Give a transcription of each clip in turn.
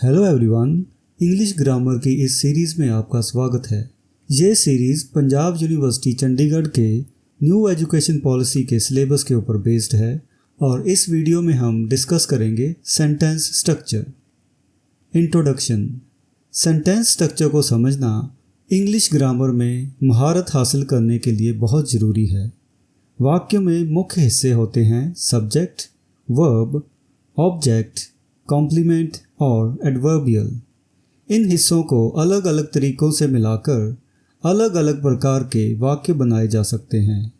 Hello everyone, English grammar की इस series में आपका स्वागत है। ये सीरीज़ पंजाब यूनिवर्सिटी चंडीगढ़ के न्यू एजुकेशन पॉलिसी के सिलेबस के ऊपर बेस्ड है और इस वीडियो में हम डिस्कस करेंगे sentence structure. Introduction. Sentence structure को समझना इंग्लिश ग्रामर में महारत हासिल करने के लिए बहुत ज़रूरी है। वाक्य में मुख्य हिस्से होते हैं सब्जेक्ट, वर्ब, ऑब्जेक्ट, कॉम्प्लीमेंट और एडवर्बियल। इन हिस्सों को अलग अलग तरीक़ों से मिलाकर अलग अलग प्रकार के वाक्य बनाए जा सकते हैं।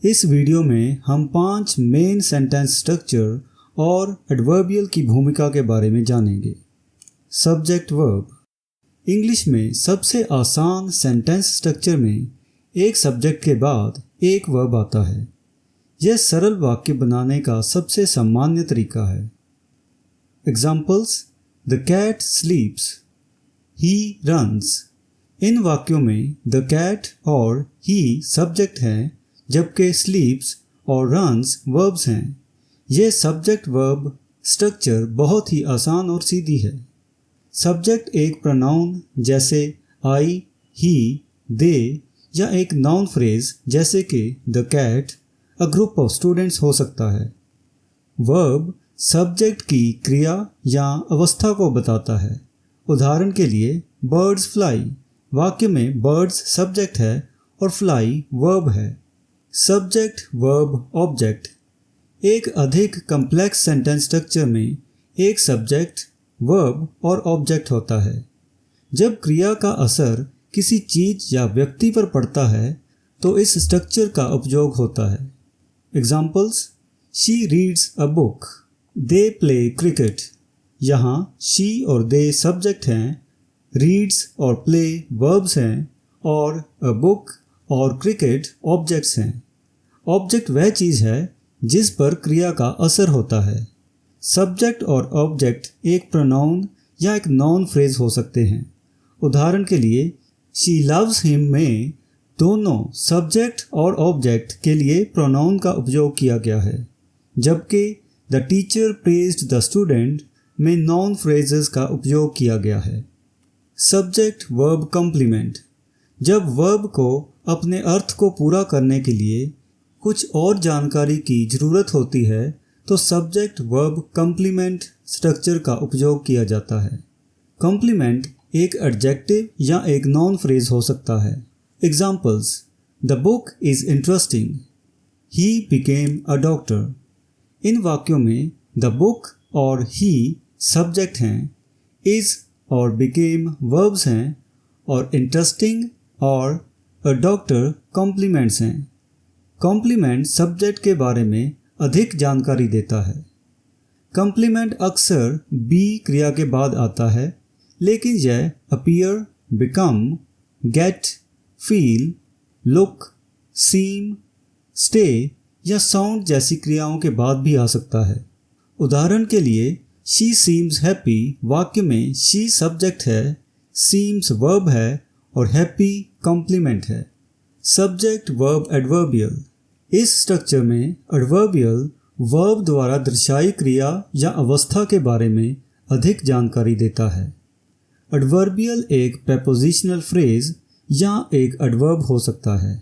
इस वीडियो में हम 5 मेन सेंटेंस स्ट्रक्चर और एडवर्बियल की भूमिका के बारे में जानेंगे। Subject verb. इंग्लिश में सबसे आसान सेंटेंस स्ट्रक्चर में एक सब्जेक्ट के बाद एक वर्ब आता है। यह सरल वाक्य बनाने का सबसे सामान्य तरीका है। Examples: the cat sleeps, he runs. इन वाक्यों में द कैट और ही सब्जेक्ट हैं जबकि स्लीप्स और रन्स वर्ब्स हैं। यह सब्जेक्ट वर्ब स्ट्रक्चर बहुत ही आसान और सीधी है। सब्जेक्ट एक प्रोनाउन जैसे आई, ही, दे या एक नाउन फ्रेज जैसे कि the cat, a group of students हो सकता है। वर्ब सब्जेक्ट की क्रिया या अवस्था को बताता है। उदाहरण के लिए बर्ड्स फ्लाई। वाक्य में बर्ड्स सब्जेक्ट है और फ्लाई वर्ब है। Subject verb object. एक अधिक कम्प्लेक्स सेंटेंस स्ट्रक्चर में एक सब्जेक्ट, वर्ब और ऑब्जेक्ट होता है। जब क्रिया का असर किसी चीज़ या व्यक्ति पर पड़ता है तो इस स्ट्रक्चर का उपयोग होता है। Examples: she reads a book, they play cricket. यहाँ शी और दे सब्जेक्ट हैं, रीड्स और प्ले वर्ब्स हैं और अ बुक और क्रिकेट ऑब्जेक्ट्स हैं। ऑब्जेक्ट वह चीज़ है जिस पर क्रिया का असर होता है। सब्जेक्ट और ऑब्जेक्ट एक प्रोनाउन या एक नाउन फ्रेज हो सकते हैं। उदाहरण के लिए शी लव्स हिम में दोनों सब्जेक्ट और ऑब्जेक्ट के लिए प्रोनाउन का उपयोग किया गया है, जबकि the teacher praised the student में नाउन फ्रेजेस का उपयोग किया गया है। Subject verb complement. जब वर्ब को अपने अर्थ को पूरा करने के लिए कुछ और जानकारी की ज़रूरत होती है तो सब्जेक्ट वर्ब कॉम्प्लीमेंट स्ट्रक्चर का उपयोग किया जाता है। कॉम्प्लीमेंट एक एडजेक्टिव या एक नाउन फ्रेज हो सकता है। Examples: the book is interesting, he became a doctor. इन वाक्यों में द बुक और ही सब्जेक्ट हैं, इज़ और बिकेम वर्ब्स हैं और इंटरेस्टिंग और अ डॉक्टर कॉम्प्लीमेंट्स हैं। कॉम्प्लीमेंट सब्जेक्ट के बारे में अधिक जानकारी देता है। कॉम्प्लीमेंट अक्सर बी क्रिया के बाद आता है, लेकिन यह appear, become, get, feel, look, seem, stay या साउंड जैसी क्रियाओं के बाद भी आ सकता है। उदाहरण के लिए शी सीम्स हैप्पी वाक्य में शी सब्जेक्ट है, सीम्स वर्ब है और हैप्पी कॉम्प्लीमेंट है। Subject verb adverbial. इस स्ट्रक्चर में एडवर्बियल वर्ब द्वारा दर्शाई क्रिया या अवस्था के बारे में अधिक जानकारी देता है। एडवर्बियल एक प्रेपोजिशनल फ्रेज या एक एडवर्ब हो सकता है।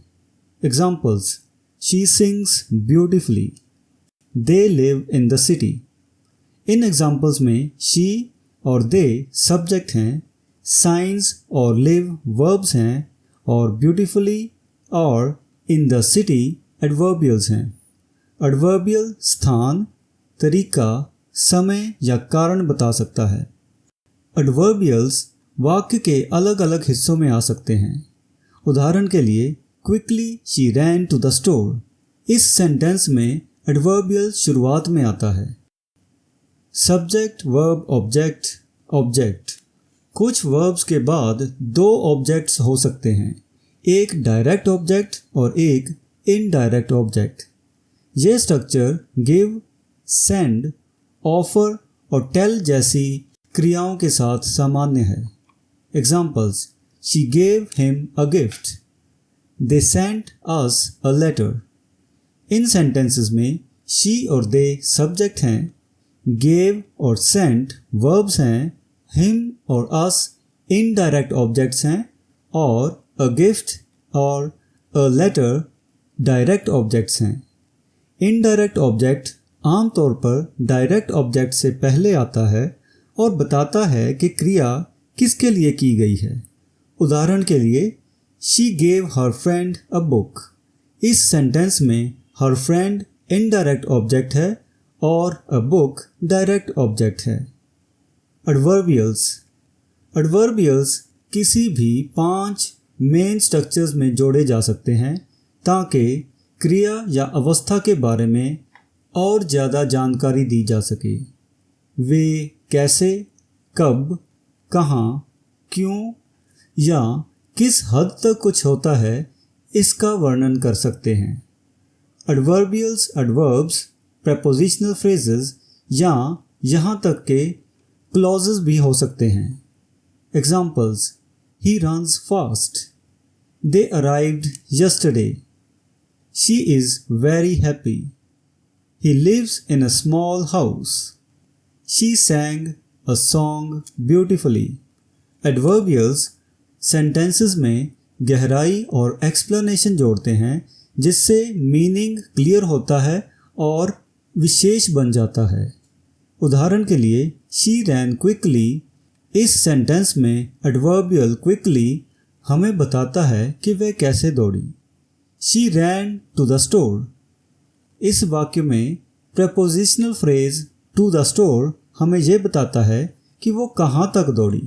Examples: She sings beautifully. They live in the city. In examples में she और they सब्जेक्ट हैं, signs और live verbs हैं और beautifully और in the city adverbials हैं। adverbial स्थान, तरीका, समय या कारण बता सकता है। adverbials वाक्य के अलग अलग हिस्सों में आ सकते हैं। उदाहरण के लिए Quickly she ran to the store। इस सेंटेंस में एडवर्बियल शुरुआत में आता है। Subject verb object object. कुछ वर्ब्स के बाद 2 ऑब्जेक्ट्स हो सकते हैं, एक डायरेक्ट ऑब्जेक्ट और एक इनडायरेक्ट ऑब्जेक्ट। ये स्ट्रक्चर गिव, सेंड, ऑफर और टेल जैसी क्रियाओं के साथ सामान्य है। Examples: she gave him a gift, They sent us a letter। In sentences में she और they सब्जेक्ट हैं, gave और sent verbs हैं, हिम और अस इनडायरेक्ट ऑब्जेक्ट्स हैं और अ गिफ्ट और अ लेटर डायरेक्ट ऑब्जेक्ट्स हैं। इनडायरेक्ट ऑब्जेक्ट आमतौर पर डायरेक्ट ऑब्जेक्ट से पहले आता है और बताता है कि क्रिया किसके लिए की गई है। उदाहरण के लिए, she gave her friend a book. इस सेंटेंस में हर फ्रेंड इनडायरेक्ट ऑब्जेक्ट है और अ बुक डायरेक्ट ऑब्जेक्ट है। एडवर्बियल्स। एडवर्बियल्स किसी भी 5 मेन स्ट्रक्चर्स में जोड़े जा सकते हैं ताकि क्रिया या अवस्था के बारे में और ज़्यादा जानकारी दी जा सके। वे कैसे, कब, कहाँ, क्यों या किस हद तक कुछ होता है इसका वर्णन कर सकते हैं। एडवर्बियल्स एडवर्ब्स, प्रेपोजिशनल फ्रेजेस या यहाँ तक के क्लॉजेस भी हो सकते हैं। Examples: he runs fast, they arrived yesterday, she is very happy, he lives in a small house, she sang a song beautifully. Adverbials sentences में गहराई और एक्सप्लेनेशन जोड़ते हैं जिससे मीनिंग क्लियर होता है और विशेष बन जाता है। उदाहरण के लिए, शी रैन क्विकली, इस सेंटेंस में एडवर्बियल क्विकली हमें बताता है कि वह कैसे दौड़ी। She ran to the store, इस वाक्य में prepositional phrase to the store हमें यह बताता है कि वो कहाँ तक दौड़ी।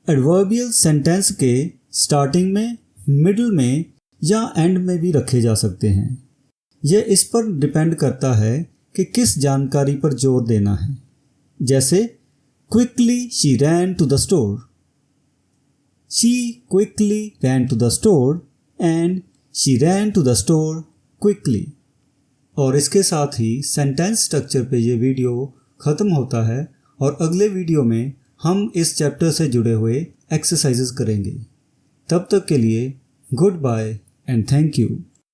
एडवर्बियल सेंटेंस के स्टार्टिंग में, मिडल में या एंड में भी रखे जा सकते हैं। यह इस पर डिपेंड करता है कि किस जानकारी पर जोर देना है। जैसे, quickly she ran to the store, she quickly ran to the store and she ran to the store quickly. और इसके साथ ही सेंटेंस स्ट्रक्चर पे ये वीडियो ख़त्म होता है और अगले वीडियो में हम इस चैप्टर से जुड़े हुए एक्सरसाइजेस करेंगे। तब तक के लिए goodbye and thank you.